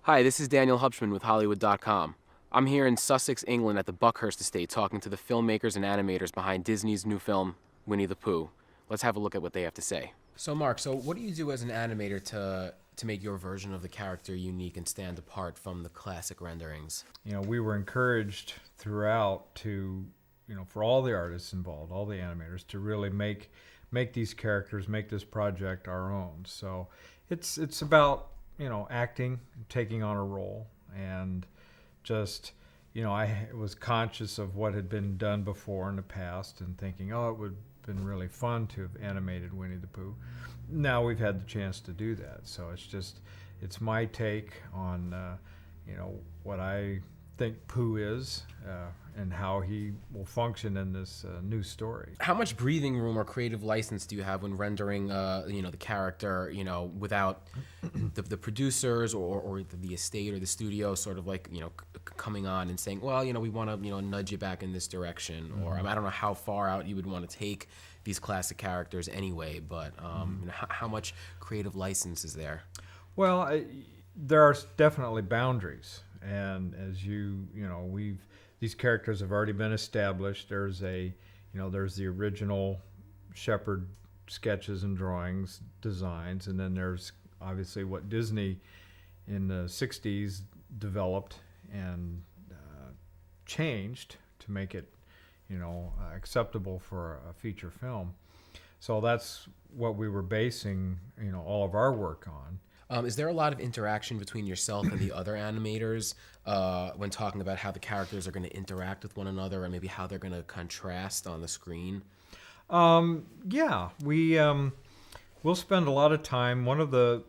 Hi, this is Daniel Hubschman with Hollywood.com. I'm here in Sussex, England at the Buckhurst estate talking to the filmmakers and animators behind Disney's new film, Winnie the Pooh. Let's have a look at what they have to say. So Mark, what do you do as an animator to make your version of the character unique and stand apart from the classic renderings? We were encouraged throughout to, for all the artists involved, all the animators, to really make these characters, make this project our own. So it's about, acting, taking on a role, and just, I was conscious of what had been done before in the past and thinking, oh, it would have been really fun to have animated Winnie the Pooh. Now we've had the chance to do that. So it's my take on, what I think Pooh is and how he will function in this new story. How much breathing room or creative license do you have when rendering, the character, without the producers or the estate or the studio sort of like, coming on and saying, well, we want to, nudge you back in this direction, or I don't know how far out you would want to take these classic characters anyway, but how much creative license is there? Well, there are definitely boundaries, and as these characters have already been established. There's the original Shepherd sketches and drawings, designs, and then there's obviously what Disney in the 60s developed and changed to make it, acceptable for a feature film. So that's what we were basing, all of our work on. Is there a lot of interaction between yourself and the other animators when talking about how the characters are going to interact with one another, or maybe how they're going to contrast on the screen? Yeah, we'll spend a lot of time. One of the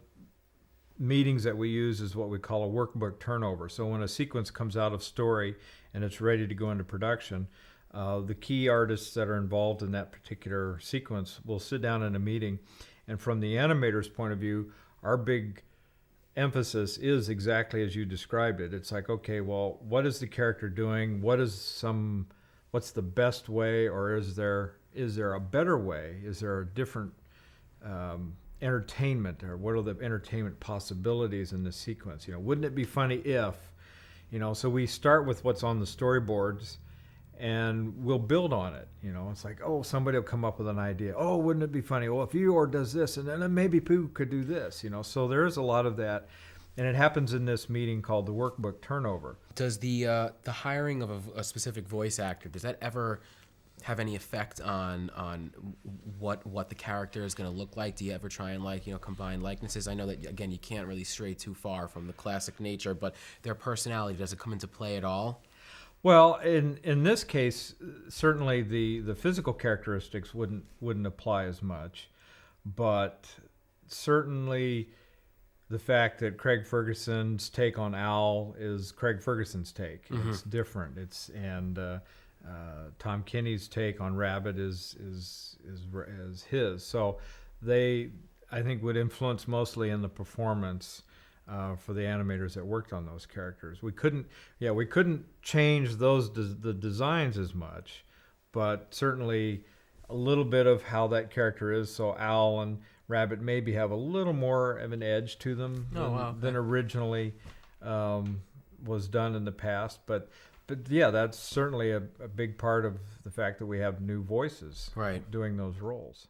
meetings that we use is what we call a workbook turnover. So when a sequence comes out of story and it's ready to go into production, the key artists that are involved in that particular sequence will sit down in a meeting, and from the animator's point of view, our big emphasis is exactly as you described it. It's like, okay, well, what is the character doing? What's the best way, or is there a better way? Is there a different entertainment, or what are the entertainment possibilities in this sequence? Wouldn't it be funny if, so we start with what's on the storyboards, and we'll build on it. It's like, oh, somebody will come up with an idea. Oh, wouldn't it be funny? Well, if Eeyore does this, and then maybe Pooh could do this. So there is a lot of that, and it happens in this meeting called the workbook turnover. Does the hiring of a specific voice actor, does that ever have any effect on what the character is going to look like? Do you ever try and combine likenesses? I know that, again, you can't really stray too far from the classic nature, but their personality, does it come into play at all? Well, in this case, certainly the physical characteristics wouldn't apply as much, but certainly the fact that Craig Ferguson's take on Owl is Craig Ferguson's take. Mm-hmm. It's different. And Tom Kenny's take on Rabbit is his. So they, I think, would influence mostly in the performance. For the animators that worked on those characters, we couldn't change the designs as much, but certainly a little bit of how that character is. So Owl and Rabbit maybe have a little more of an edge to them than originally was done in the past. But yeah, that's certainly a big part of the fact that we have new voices doing those roles.